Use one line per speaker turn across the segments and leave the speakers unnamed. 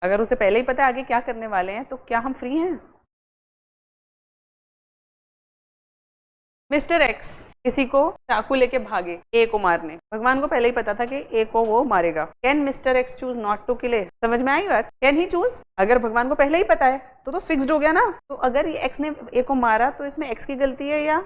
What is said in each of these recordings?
अगर उसे पहले ही पता है आगे क्या करने वाले हैं तो क्या हम फ्री हैं? मिस्टर एक्स किसी को चाकू लेके भागे ए को मारने, भगवान को पहले ही पता था कि ए को वो मारेगा। Can mister X choose not to kill A? समझ में आई बात? Can he choose? अगर भगवान को पहले ही पता है तो फिक्स्ड हो गया ना। तो अगर ये एक्स ने ए को मारा तो इसमें एक्स की गलती है या,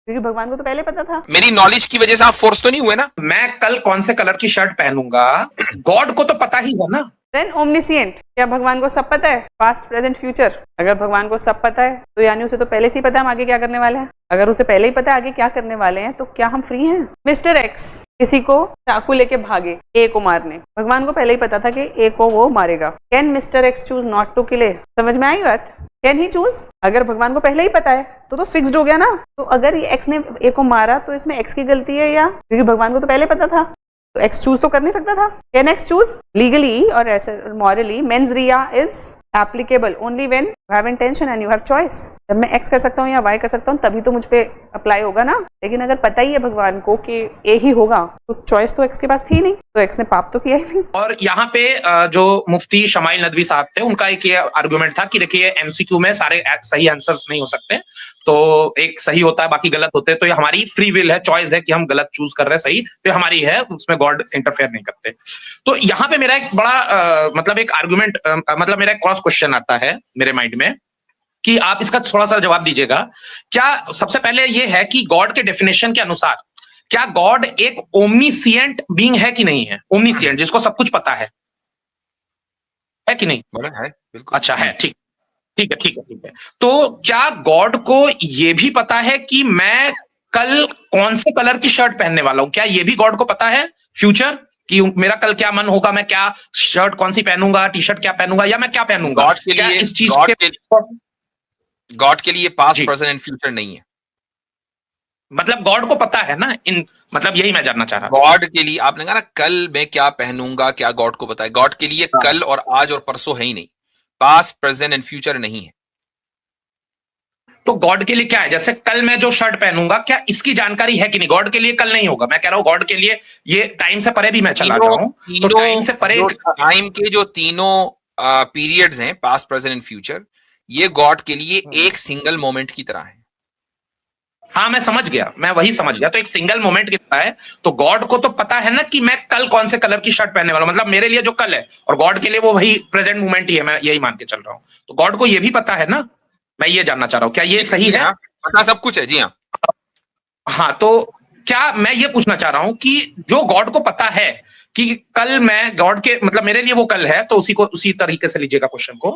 क्योंकि भगवान को तो पहले पता था।
मेरी नॉलेज की वजह से आप फोर्स तो नहीं हुए ना?
मैं कल कौन से कलर की शर्ट पहनूंगा गॉड को तो पता ही है ना।
देन ओमनिसिएंट, क्या भगवान को सब पता है? Past present future. अगर भगवान को सब पता है तो यानी उसे तो पहले से ही पता है हम आगे क्या करने वाले हैं। अगर उसे पहले ही पता है आगे क्या करने वाले हैं तो क्या हम फ्री हैं? मिस्टर एक्स किसी को चाकू लेके भागे ए को मारने, भगवान को पहले ही पता था कि ए को वो मारेगा। Can mister X choose not to kill A? समझ में आई बात? Can he choose? अगर भगवान को पहले ही पता है तो फिक्स्ड हो गया ना। तो अगर ये एक्स ने ए को मारा तो इसमें एक्स की गलती है या, क्योंकि भगवान को तो पहले पता था तो एक्स चूज तो कर नहीं सकता था। Can x choose? लीगली और morally mains Riya is applicable only when you have intention and you have choice. जब मैं एक्स कर सकता हूँ या वाई कर सकता हूँ तभी तो मुझ पे अप्लाई होगा ना। लेकिन अगर पता ही है भगवान को कि ए ही होगा तो चॉइस तो एक्स के पास थी नहीं, तो एक्स ने पाप तो किया ही नहीं।
और यहाँ पे जो मुफ्ती शमाइल नदवी साहब थे उनका एक ये आर्गुमेंट था कि देखिए एमसीक्यू में सारे सही आंसर्स नहीं हो सकते, तो एक सही होता है बाकी गलत होते हैं, तो ये हमारी फ्री विल है, चॉइस है कि हम गलत चूज कर रहे हैं, सही तो हमारी है, उसमें गॉड इंटरफेयर नहीं करते। तो यहाँ पे मेरा एक बड़ा मतलब एक आर्गुमेंट मतलब मेरा एक क्रॉस क्वेश्चन आता है मेरे माइंड में कि आप इसका थोड़ा सा जवाब दीजिएगा। क्या सबसे पहले ये है कि गॉड के डेफिनेशन के अनुसार क्या गॉड एक ओमनीसिएंट बीइंग है कि नहीं है? ओमनीसिएंट जिसको सब कुछ पता है कि नहीं?
बोला है, बिल्कुल।
अच्छा है, ठीक ठीक है ठीक है ठीक है। तो क्या गॉड को यह भी पता है कि मैं कल कौन से कलर की शर्ट पहनने वाला हूं? क्या यह भी गॉड को पता है फ्यूचर कि मेरा कल क्या मन होगा, मैं क्या शर्ट कौन सी पहनूंगा, टी शर्ट क्या पहनूंगा या मैं क्या पहनूंगा?
गॉड के
क्या
लिए
इस चीज
गॉड के लिए पास्ट
जी।
प्रेजेंट एंड फ्यूचर नहीं है।
मतलब गॉड को पता है ना, इन मतलब यही मैं जानना चाह रहा था।
गॉड के लिए आपने कहा ना कल मैं क्या पहनूंगा, क्या गॉड को पता है? गॉड के लिए कल और आज और परसों है ही नहीं, पास्ट प्रेजेंट एंड फ्यूचर नहीं है।
तो गॉड के लिए क्या है? जैसे कल मैं जो शर्ट पहनूंगा क्या इसकी जानकारी है कि नहीं? गॉड के लिए कल नहीं होगा, मैं कह रहा हूं गॉड के लिए ये टाइम से परे भी मैं चला जाऊं तो टाइम से परे
टाइम के जो तीनों पीरियड्स हैं, पास्ट प्रेजेंट एंड फ्यूचर, ये गॉड के लिए एक सिंगल मोमेंट की तरह है।
हाँ मैं समझ गया, मैं वही समझ गया। तो एक सिंगल मोमेंट कितना है, तो गॉड को तो पता है ना कि मैं कल कौन से कलर की शर्ट पहनने वाला हूं, मतलब मेरे लिए जो कल है, और गॉड के लिए वो वही प्रेजेंट मोमेंट ही है, मैं यही मान के चल रहा हूं। तो गॉड को ये भी पता है ना, मैं ये जानना चाह रहा हूं क्या ये सही है?
पता सब कुछ है, जी हाँ।
हाँ तो क्या मैं ये पूछना चाह रहा हूं कि जो गॉड को पता है कि कल मैं गॉड के मतलब मेरे लिए वो कल है, तो उसी तरीके से लीजिएगा क्वेश्चन को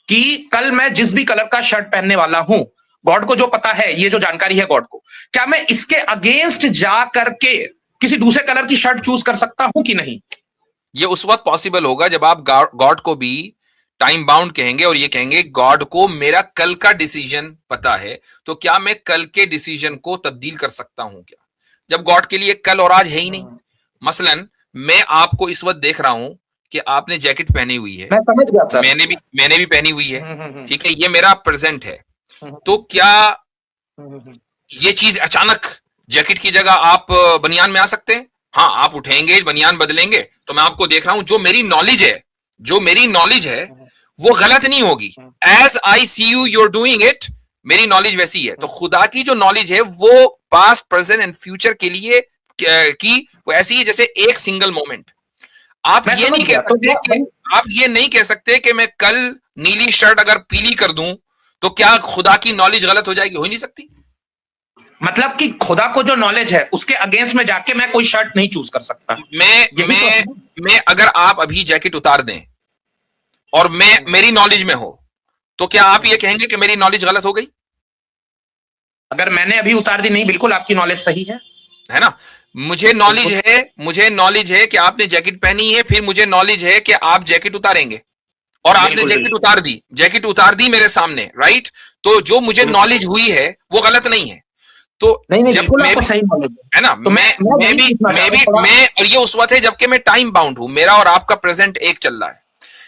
कि कल मैं जिस भी कलर का शर्ट पहनने वाला हूं, गॉड को जो पता है, ये जो जानकारी है गॉड को, क्या मैं इसके अगेंस्ट जा करके किसी दूसरे कलर की शर्ट चूज कर सकता हूं कि नहीं?
ये उस वक्त पॉसिबल होगा जब आप गॉड को भी टाइम बाउंड कहेंगे और ये कहेंगे गॉड को मेरा कल का डिसीजन पता है, तो क्या मैं कल के डिसीजन को तब्दील कर सकता हूं क्या? जब गॉड के लिए कल और आज है ही नहीं। मसलन मैं आपको इस वक्त देख रहा हूं कि आपने जैकेट पहनी हुई है,
मैं समझ गया सर।
मैंने भी पहनी हुई है, ठीक है, ये मेरा प्रेजेंट है। तो क्या ये चीज अचानक जैकेट की जगह आप बनियान में आ सकते हैं? हाँ, आप उठेंगे, बनियान बदलेंगे, तो मैं आपको देख रहा हूं, जो मेरी नॉलेज है वो गलत नहीं होगी। As I see you you're doing it, मेरी नॉलेज वैसी है। तो खुदा की जो नॉलेज है वो पास्ट प्रेजेंट एंड फ्यूचर के लिए की वो ऐसी है जैसे एक सिंगल मोमेंट। आप ये नहीं कह सकते कि मैं कल नीली शर्ट अगर पीली कर दूं तो क्या खुदा की नॉलेज गलत हो जाएगी? हो ही नहीं सकती।
मतलब कि खुदा को जो नॉलेज है उसके अगेंस्ट में जाके मैं कोई शर्ट नहीं चूज कर सकता।
मैं अगर आप अभी जैकेट उतार दें और मेरी नॉलेज में हो, तो क्या आप ये कहेंगे कि मेरी नॉलेज गलत हो गई?
अगर मैंने अभी उतार दी, नहीं, बिल्कुल आपकी नॉलेज सही है
ना? मुझे नॉलेज है कि आपने जैकेट पहनी है, फिर मुझे नॉलेज है कि आप जैकेट उतारेंगे और आपने जैकेट उतार दी मेरे सामने, राइट? तो जो मुझे नॉलेज हुई है वो गलत नहीं है। तो
नहीं,
जब मैं
सही नॉलेज
है ना, तो मैं और ये उस वक्त है जबकि मैं टाइम बाउंड हूं, मेरा और आपका प्रेजेंट एक चल रहा है।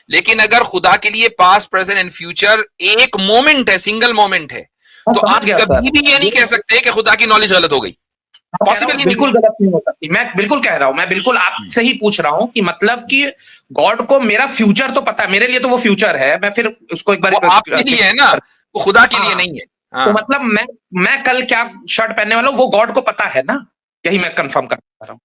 लेकिन अगर खुदा के लिए पास्ट प्रेजेंट एंड फ्यूचर एक मोमेंट है, सिंगल मोमेंट है, तो आप कभी भी ये नहीं कह सकते कि खुदा की नॉलेज गलत हो गई। पॉसिबल ही नहीं
बिल्कुल
है।
गलत नहीं हो सकती, मैं बिल्कुल कह रहा हूं, मैं बिल्कुल आपसे ही पूछ रहा हूं कि मतलब कि गॉड को मेरा फ्यूचर तो पता है, मेरे लिए तो वो फ्यूचर है, मैं फिर उसको एक बार
वो आपके लिए है ना, वो खुदा के लिए
हाँ,
नहीं है।
तो
हाँ,
मतलब मैं कल क्या शर्ट पहनने वाला हूं वो गॉड को पता है ना, यही मैं कंफर्म कर रहा हूं।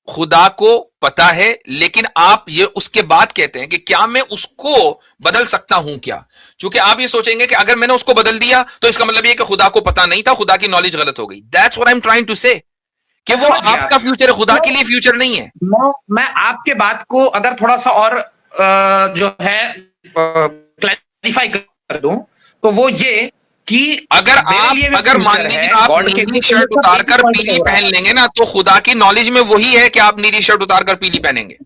खुदा को पता है, लेकिन आप ये उसके बाद कहते हैं कि क्या मैं उसको बदल सकता हूं क्या? क्योंकि आप ये सोचेंगे कि अगर मैंने उसको बदल दिया तो इसका मतलब ये कि खुदा को पता नहीं था, खुदा की नॉलेज गलत हो गई। That's what I am trying to say, कि वो
समझ गया।
आपका फ्यूचर है, खुदा के लिए फ्यूचर नहीं है।
मैं आपके बात को अगर थोड़ा सा और जो है क्लैरिफाई कर दूं, तो वो ये कि
अगर मान लीजिए आप
गॉड के
नीली
लिए
शर्ट उतारकर पीली पहन लेंगे ना, तो खुदा की नॉलेज में वही है कि आप नीली शर्ट उतारकर पीली पहनेंगे।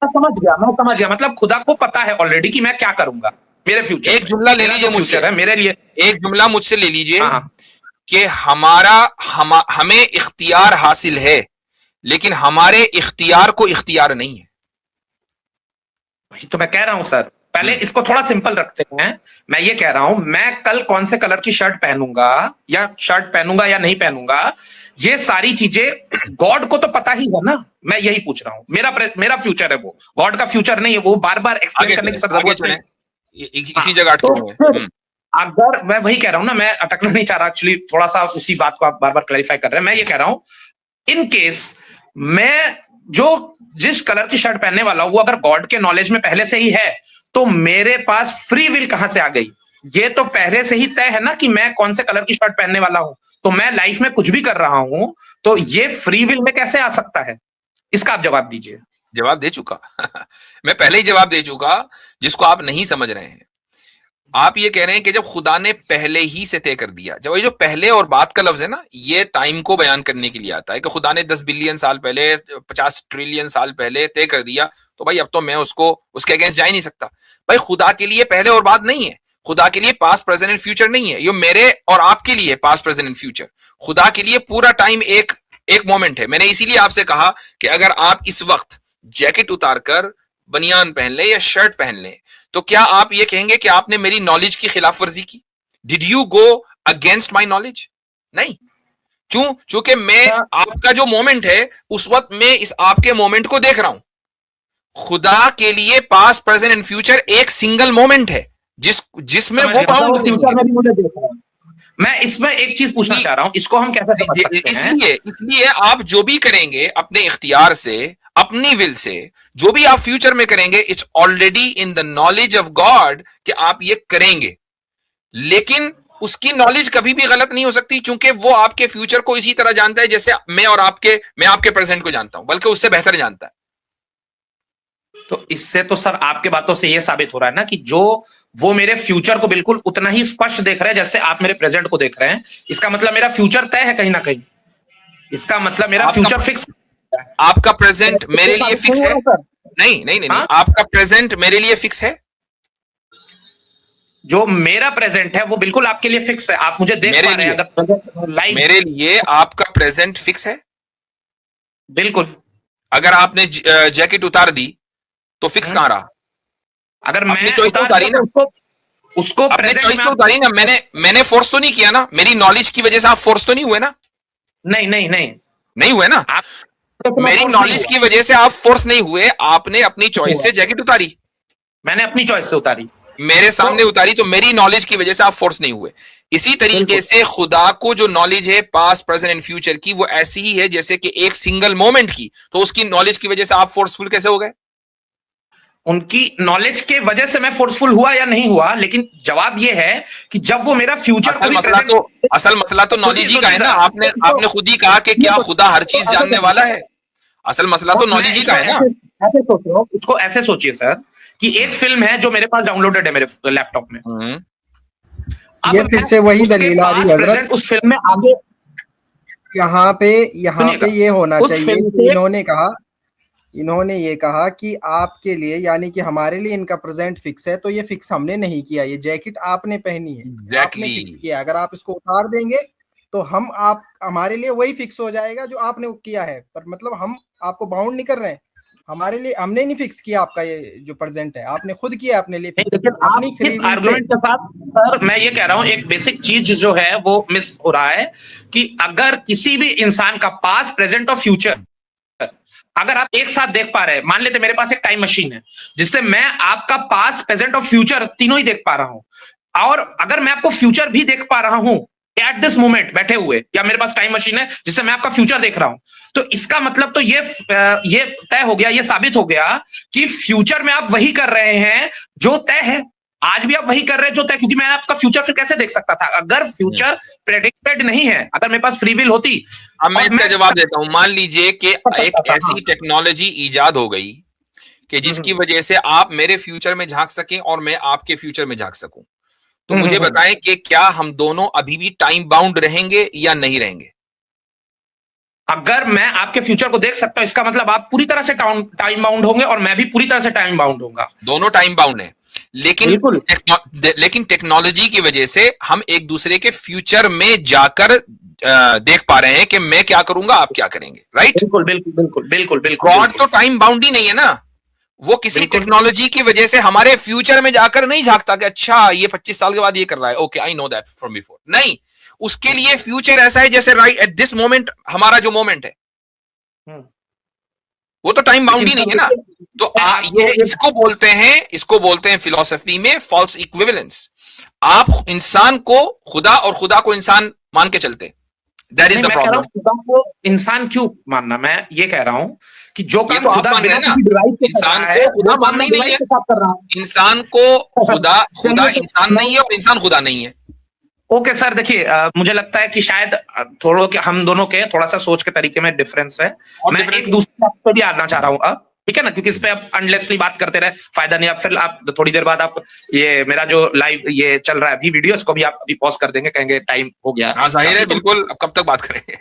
मैं समझ गया, मतलब खुदा को पता है ऑलरेडी कि मैं क्या करूंगा मेरे फ्यूचर
एक
में,
जुमला ले
मेरा
लीजिए
जो
मुझसे,
फ्यूचर है मेरे लिए।
एक जुमला मुझसे ले लीजिए
हाँ हाँ,
कि हमें इख्तियार हासिल है, लेकिन हमारे इख्तियार को इख्तियार नहीं है।
वही तो मैं कह रहा हूं सर, पहले इसको थोड़ा सिंपल रखते हैं। मैं ये कह रहा हूं, मैं कल कौन से कलर की शर्ट पहनूंगा या नहीं पहनूंगा, ये सारी चीजें गॉड को तो पता ही है ना। मैं यही पूछ रहा हूं, मेरा फ्यूचर है वो, गॉड का फ्यूचर नहीं है। वो बार बार एक्सप्लेन करने की सब
आगे
जरूरत
चलें,
नहीं।
इसी जगह
तो
अटके हुए
फिर
हैं।
अगर मैं वही कह रहा हूं ना, मैं अटकना नहीं चाह रहा एक्चुअली, थोड़ा सा उसी बात को आप बार बार क्लैरिफाई कर रहे हैं। मैं ये कह रहा हूं, इन केस मैं जो जिस कलर की शर्ट पहनने वाला हूं वो अगर गॉड के नॉलेज में पहले से ही है, तो मेरे पास फ्री विल कहां से आ गई? ये तो पहले से ही तय है ना कि मैं कौन से कलर की शर्ट पहनने वाला हूं। तो मैं लाइफ में कुछ भी कर रहा हूं, तो ये फ्री विल में कैसे आ सकता है? इसका आप जवाब दीजिए।
जवाब दे चुका मैं पहले ही जवाब दे चुका, जिसको आप नहीं समझ रहे हैं। आप ये कह रहे हैं कि जब खुदा ने पहले ही से तय कर दिया, जब ये जो पहले और बाद का लफ्ज है ना, ये टाइम को बयान करने के लिए आता है कि खुदा ने 10 बिलियन साल पहले, 50 ट्रिलियन साल पहले तय कर दिया, तो भाई अब तो मैं उसके अगेंस्ट जा ही नहीं सकता। भाई खुदा के लिए पहले और बाद नहीं है, खुदा के लिए पास्ट प्रेजेंट एंड फ्यूचर नहीं है। ये मेरे और आपके लिए पास्ट प्रेजेंट एंड फ्यूचर, खुदा के लिए पूरा टाइम एक एक मोमेंट है। मैंने इसीलिए आपसे कहा कि अगर आप इस वक्त जैकेट उतारकर बनियान पहन ले या शर्ट पहन ले, तो क्या आप ये कहेंगे कि आपने मेरी नॉलेज की खिलाफ वर्जी की? Did you go against my knowledge? नहीं। क्यों? क्योंकि मैं आपका जो मोमेंट है उस वक्त मैं इस आपके मोमेंट को देख रहा हूं। खुदा के लिए पास्ट प्रेजेंट एंड फ्यूचर एक सिंगल मोमेंट है, जिसमें वो बाउंड नहीं है।
मैं इसमें एक चीज पूछना चाह रहा हूं, इसको हम कैसे समझ सकते हैं?
इसलिए आप जो भी करेंगे अपने इख्तियार से, अपनी विल से, जो भी आप फ्यूचर में करेंगे, it's already in the knowledge of God कि आप ये करेंगे। लेकिन उसकी नॉलेज कभी भी गलत नहीं हो सकती, क्योंकि वो आपके फ्यूचर को इसी तरह जानता है जैसे मैं आपके प्रेजेंट को जानता हूं, बल्कि उससे बेहतर जानता है।
तो इससे तो सर आपके बातों से ये साबित हो रहा है ना कि वो मेरे फ्यूचर को बिल्कुल उतना ही स्पष्ट देख रहे हैं जैसे आप मेरे प्रेजेंट को देख रहे हैं। इसका मतलब मेरा फ्यूचर तय है कहीं ना कहीं, इसका मतलब मेरा फ्यूचर फिक्स।
आपका प्रेजेंट मेरे लिए फिक्स है? नहीं नहीं नहीं, आपका प्रेजेंट मेरे लिए फिक्स है।
जो मेरा प्रेजेंट है वो बिल्कुल आपके लिए फिक्स है, आप मुझे देख पा रहे हैं अगर लाइव।
मेरे लिए आपका प्रेजेंट फिक्स है?
बिल्कुल।
अगर आपने जैकेट उतार दी तो फिक्स कहां रहा?
अगर
मैं चॉइस तो उतारी ना,
उसको
अपने चॉइस तो उतारी ना। मैंने फोर्स तो नहीं किया ना, मेरी नॉलेज की वजह से आप फोर्स तो नहीं हुए ना?
नहीं नहीं नहीं
नहीं हुए ना। मेरी नॉलेज की वजह से आप फोर्स नहीं हुए, आपने अपनी चॉइस से जैकेट उतारी।
मैंने अपनी चॉइस से उतारी,
मेरे सामने उतारी, तो मेरी नॉलेज की वजह से आप फोर्स नहीं हुए। इसी तरीके से खुदा को जो नॉलेज है पास्ट प्रेजेंट एंड फ्यूचर की, वो ऐसी ही है जैसे कि एक सिंगल मोमेंट की। तो उसकी नॉलेज की वजह से आप फोर्सफुल कैसे हो गए?
उनकी नॉलेज के वजह से मैं फोर्सफुल हुआ या नहीं हुआ, लेकिन जवाब यह है कि जब वो मेरा फ्यूचर
असल मसला तो नॉलेज ही का है ना। आपने खुद ही कहा कि क्या खुदा हर चीज जानने वाला है? असल मसला तो नॉलेज ही का है ना।
ऐसे सोचो, उसको ऐसे सोचिए सर कि एक फिल्म है जो मेरे पास डाउनलोडेड है मेरे लैपटॉप में।
ये फिर से वही दलील आ रही है हजरत,
उस फिल्म में आगे
यहाँ पे ये होना चाहिए कि इन्होंने ये कहा कि आपके लिए, यानी कि हमारे लिए इनका प्रेजेंट फिक्स है, तो ये फिक्स हमने नहीं किया। ये जैकेट आपने पहनी है, आपने फिक्स किया। अगर आप इसको उतार देंगे तो हमारे लिए वही फिक्स हो जाएगा जो आपने किया है। पर मतलब हम आपको बाउंड नहीं कर रहे हैं, हमारे लिए हमने नहीं फिक्स किया आपका ये जो प्रेजेंट है, आपने खुद किया अपने लिए।
लेकिन आप किस आर्गुमेंट के साथ, सर मैं ये कह रहा हूं एक बेसिक चीज जो है वो मिस हो रहा है कि अगर किसी भी इंसान का पास्ट प्रेजेंट और फ्यूचर अगर आप एक साथ देख पा रहे हैं, मान लेते मेरे पास एक टाइम मशीन है जिससे मैं आपका पास्ट प्रेजेंट और फ्यूचर तीनों ही देख पा रहा हूं, और अगर मैं आपको फ्यूचर भी देख पा रहा हूं एट दिस मोमेंट बैठे हुए, या मेरे पास टाइम मशीन है जिससे मैं आपका फ्यूचर देख रहा हूं, तो इसका मतलब तो ये तय हो गया, ये साबित हो गया कि फ्यूचर में आप वही कर रहे हैं जो तय है, आज भी आप वही कर रहे हैं जो तय, क्योंकि मैं आपका फ्यूचर फिर कैसे देख सकता था अगर फ्यूचर प्रेडिक्टेड नहीं है, अगर मेरे पास फ्री विल होती।
अब मैं इसका जवाब देता हूं। मान लीजिए कि एक ऐसी टेक्नोलॉजी ईजाद हो गई कि जिसकी वजह से आप मेरे फ्यूचर में झांक सकें और मैं आपके फ्यूचर में झांक सकूं, तो मुझे बताएं कि क्या हम दोनों अभी भी टाइम बाउंड रहेंगे या नहीं रहेंगे?
अगर मैं आपके फ्यूचर को देख सकता हूं इसका मतलब आप पूरी तरह से टाइम बाउंड होंगे और मैं भी पूरी तरह से टाइम बाउंड होगा।
दोनों टाइम बाउंड है, लेकिन टेक्नोलॉजी की वजह से हम एक दूसरे के फ्यूचर में जाकर देख पा रहे हैं कि मैं क्या करूंगा, आप क्या करेंगे, राइट?
बिल्कुल बिल्कुल बिल्कुल बिल्कुल बिल्कुल।
गॉड तो टाइम बाउंड ही नहीं है ना, वो किसी टेक्नोलॉजी की वजह से हमारे फ्यूचर में जाकर नहीं झांकता कि अच्छा ये 25 साल के बाद ये कर रहा है, okay I know that from before. नहीं, उसके लिए फ्यूचर ऐसा है जैसे राइट एट दिस मोमेंट हमारा जो मोमेंट है वो तो टाइम बाउंड ही नहीं है ना। तो ये इसको बोलते हैं फिलॉसफी में फॉल्स इक्विवेलेंस। आप इंसान को खुदा और खुदा को इंसान मान के चलते, दैट इज द प्रॉब्लम।
खुदा को इंसान क्यों मानना, मैं ये कह रहा हूं कि जो काम
तो
खुदा
है ना, इंसान को खुदा मानना ही नहीं है, इंसान को खुदा इंसान नहीं है और इंसान खुदा नहीं है।
ओके सर, देखिए मुझे लगता है कि शायद हम दोनों के थोड़ा सा सोच के तरीके में डिफरेंस है। मैं एक दूसरे बात पे भी आना चाह रहा हूँ अब, ठीक है ना, क्योंकि इस पे आप अनलेसली बात करते रहे फायदा नहीं। आप फिर आप थोड़ी देर बाद आप ये मेरा जो लाइव ये चल रहा है अभी वीडियो, इसको भी आप अभी पॉज कर देंगे, कहेंगे टाइम हो गया।
हाँ जाहिर है, बिल्कुल। अब कब तक बात करेंगे?